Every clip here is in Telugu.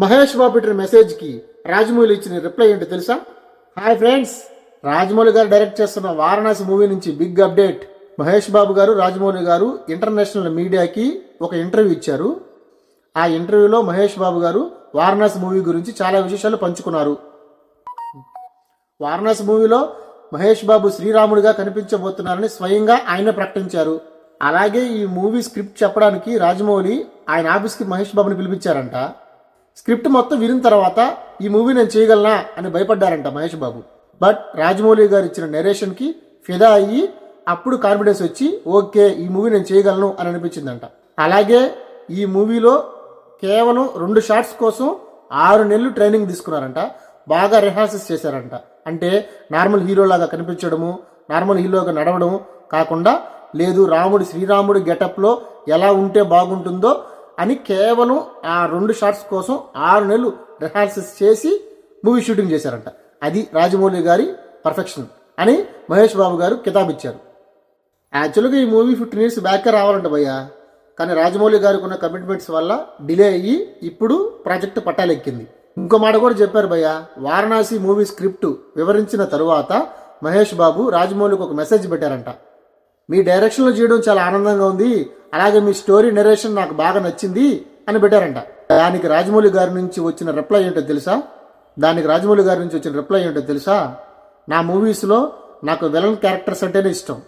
మహేష్ బాబు పెట్టిన మెసేజ్కి రాజమౌళి ఇచ్చిన రిప్లై ఏంటో తెలుసా? హాయ్ ఫ్రెండ్స్, రాజమౌళి గారు డైరెక్ట్ చేస్తున్న వారణాసి మూవీ నుంచి బిగ్ అప్డేట్. మహేష్ బాబు గారు రాజమౌళి గారు ఇంటర్నేషనల్ మీడియాకి ఒక ఇంటర్వ్యూ ఇచ్చారు. ఆ ఇంటర్వ్యూలో మహేష్ బాబు గారు వారణాసి మూవీ గురించి చాలా విశేషాలు పంచుకున్నారు. వారణాసి మూవీలో మహేష్ బాబు శ్రీరాముడిగా కనిపించబోతున్నారని స్వయంగా ఆయన ప్రకటించారు. అలాగే ఈ మూవీ స్క్రిప్ట్ చెప్పడానికి రాజమౌళి ఆయన ఆఫీస్కి మహేష్ బాబుని పిలిపించారంట. స్క్రిప్ట్ మొత్తం వినిన తర్వాత ఈ మూవీ నేను చేయగలనా అని భయపడ్డారంట మహేష్ బాబు. బట్ రాజమౌళి గారు ఇచ్చిన నెరేషన్కి ఫిదా అయ్యి అప్పుడు కాన్ఫిడెన్స్ వచ్చి ఓకే ఈ మూవీ నేను చేయగలను అని అనిపించిందంట. అలాగే ఈ మూవీలో కేవలం 2 షాట్స్ కోసం 6 నెలలు ట్రైనింగ్ తీసుకున్నారంట. బాగా రిహార్సల్స్ చేశారంట. అంటే నార్మల్ హీరోలాగా కనిపించడము, నార్మల్ హీరోగా నడవడము కాకుండా లేదు రాముడు శ్రీరాముడు గెటప్లో ఎలా ఉంటే బాగుంటుందో అని కేవలం ఆ 2 షాట్స్ కోసం 6 నెలలు రిహార్సల్స్ చేసి మూవీ షూటింగ్ చేశారంట. అది రాజమౌళి గారి పర్ఫెక్షన్ అని మహేష్ బాబు గారు కితాబ్ ఇచ్చారు. యాక్చువల్గా ఈ మూవీ 15 ఇయర్స్ బ్యాకే రావాలంట భయ్యా, కానీ రాజమౌళి గారికి ఉన్న కమిట్మెంట్స్ వల్ల డిలే అయ్యి ఇప్పుడు ప్రాజెక్టు పట్టాలెక్కింది. ఇంకో మాట కూడా చెప్పారు భయ్యా, వారణాసి మూవీ స్క్రిప్ట్ వివరించిన తరువాత మహేష్ బాబు రాజమౌళికి ఒక మెసేజ్ పెట్టారంట. మీ డైరెక్షన్లో చేయడం చాలా ఆనందంగా ఉంది, అలాగే మీ స్టోరీ నెరేషన్ నాకు బాగా నచ్చింది అని పెట్టారంట. దానికి రాజమౌళి గారి నుంచి వచ్చిన రిప్లై ఏంటో తెలుసా? నా మూవీస్లో నాకు విలన్ క్యారెక్టర్స్ అంటేనే ఇష్టం,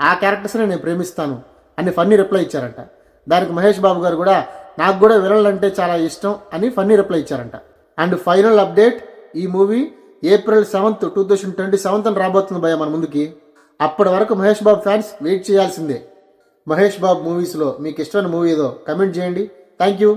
ఆ క్యారెక్టర్స్ని నేను ప్రేమిస్తాను అని ఫన్నీ రిప్లై ఇచ్చారంట. దానికి మహేష్ బాబు గారు కూడా నాకు కూడా విలన్లు అంటే చాలా ఇష్టం అని ఫన్నీ రిప్లై ఇచ్చారంట. అండ్ ఫైనల్ అప్డేట్, ఈ మూవీ April 7th, 2027 రాబోతుంది భయ్య మన ముందుకి. అప్పటి వరకు మహేష్ బాబు ఫ్యాన్స్ వెయిట్ చేయాల్సిందే. మహేష్ బాబు మూవీస్లో మీకు ఇష్టమైన మూవీ ఏదో కమెంట్ చేయండి. Thank you.